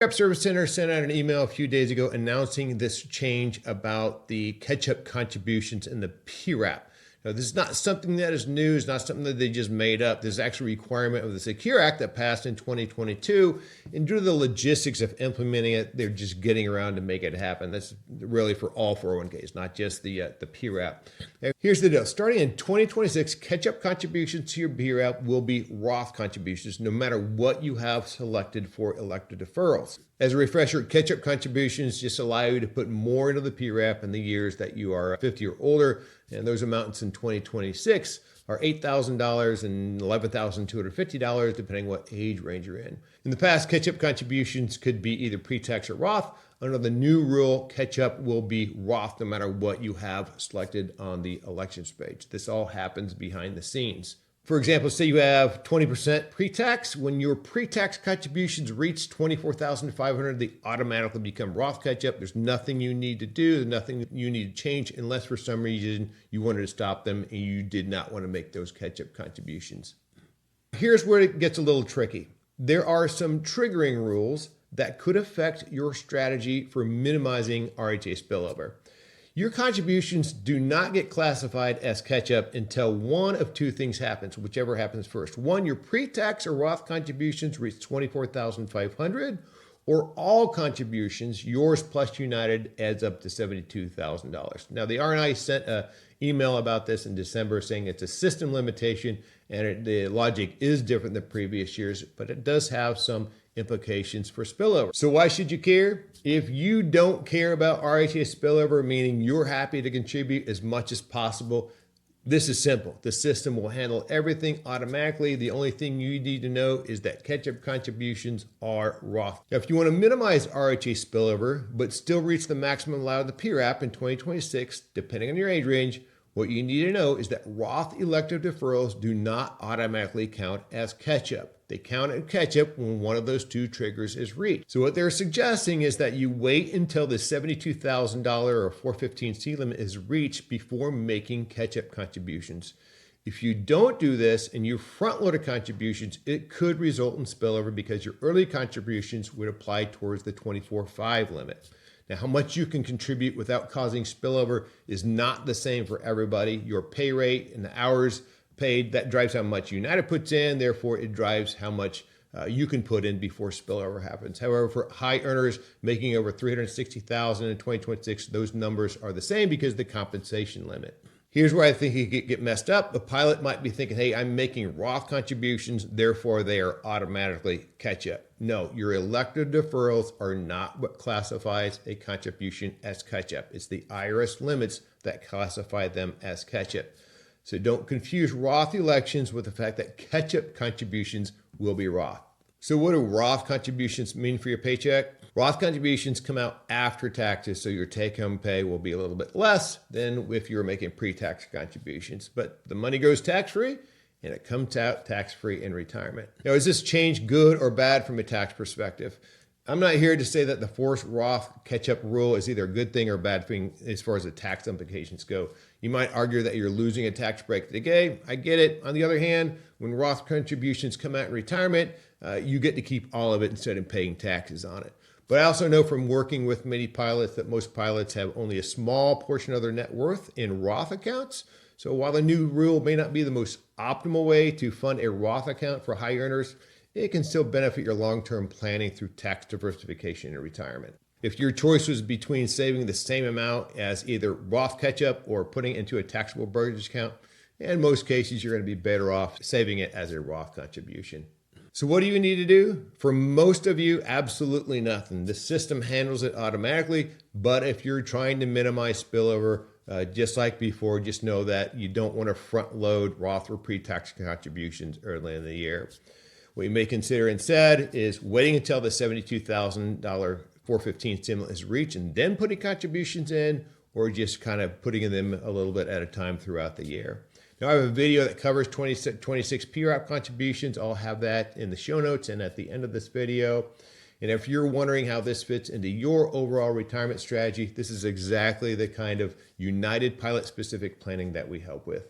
PRAP Service Center sent out an email a few days ago announcing this change about the catch-up contributions in the PRAP. Now, this is not something that is new. It's not something that they just made up. This is actually a requirement of the Secure Act that passed in 2022. And due to the logistics of implementing it, they're just getting around to make it happen. That's really for all 401ks, not just the PRAP. Now, here's the deal. Starting in 2026, catch-up contributions to your PRAP will be Roth contributions, no matter what you have selected for elective deferrals. As a refresher, catch-up contributions just allow you to put more into the PRAP in the years that you are 50 or older, and those amounts in 2026 are $8,000 and $11,250, depending what age range you're in. In the past, catch-up contributions could be either pre-tax or Roth. Under the new rule, catch-up will be Roth no matter what you have selected on the elections page. This all happens behind the scenes. For example, say you have 20% pre-tax. When your pre-tax contributions reach $24,500, they automatically become Roth catch-up. There's nothing you need to do. There's nothing you need to change unless for some reason you wanted to stop them and you did not want to make those catch-up contributions. Here's where it gets a little tricky. There are some triggering rules that could affect your strategy for minimizing RHA spillover. Your contributions do not get classified as catch-up until one of two things happens, whichever happens first. One, your pre-tax or Roth contributions reach $24,500, or all contributions, yours plus United, adds up to $72,000. Now, the R&I sent an email about this in December saying it's a system limitation and the logic is different than previous years, but it does have some implications for spillover. So why should you care? If you don't care about RHA spillover, meaning you're happy to contribute as much as possible, this is simple. The system will handle everything automatically. The only thing you need to know is that catch-up contributions are Roth. Now, if you want to minimize RHA spillover, but still reach the maximum allowed in the PRAP in 2026, depending on your age range, what you need to know is that Roth elective deferrals do not automatically count as catch-up. They count as catch-up when one of those two triggers is reached. So what they're suggesting is that you wait until the $72,000 or 415C limit is reached before making catch-up contributions. If you don't do this and you front-loaded contributions, it could result in spillover because your early contributions would apply towards the 24/5 limit. Now, how much you can contribute without causing spillover is not the same for everybody. Your pay rate and the hours paid, that drives how much United puts in. Therefore, it drives how much you can put in before spillover happens. However, for high earners making over $360,000 in 2026, those numbers are the same because of the compensation limit. Here's where I think you could get messed up. The pilot might be thinking, hey, I'm making Roth contributions, therefore they are automatically catch up. No, your elective deferrals are not what classifies a contribution as catch up. It's the IRS limits that classify them as catch up. So don't confuse Roth elections with the fact that catch-up contributions will be Roth. So what do Roth contributions mean for your paycheck? Roth contributions come out after taxes, so your take-home pay will be a little bit less than if you were making pre-tax contributions. But the money goes tax-free, and it comes out tax-free in retirement. Now, is this change good or bad from a tax perspective? I'm not here to say that the forced Roth catch-up rule is either a good thing or a bad thing as far as the tax implications go. You might argue that you're losing a tax break today. I get it. On the other hand, when Roth contributions come out in retirement, you get to keep all of it instead of paying taxes on it. But I also know from working with many pilots that most pilots have only a small portion of their net worth in Roth accounts. So while the new rule may not be the most optimal way to fund a Roth account for high earners, it can still benefit your long-term planning through tax diversification in retirement. If your choice was between saving the same amount as either Roth catch-up or putting it into a taxable brokerage account, in most cases, you're going to be better off saving it as a Roth contribution. So what do you need to do? For most of you, absolutely nothing. The system handles it automatically, but if you're trying to minimize spillover, just like before, just know that you don't want to front load Roth or pre-tax contributions early in the year. What you may consider instead is waiting until the $72,000 415 stimulus is reached and then putting contributions in, or just kind of putting them a little bit at a time throughout the year. Now, I have a video that covers 26 PRAP contributions. I'll have that in the show notes and at the end of this video. And if you're wondering how this fits into your overall retirement strategy, this is exactly the kind of United pilot-specific planning that we help with.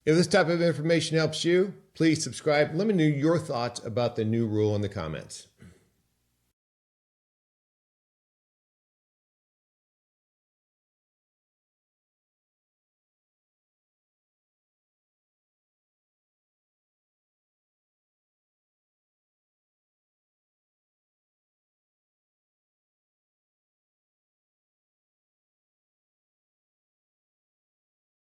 If this type of information helps you, please subscribe. Let me know your thoughts about the new rule in the comments.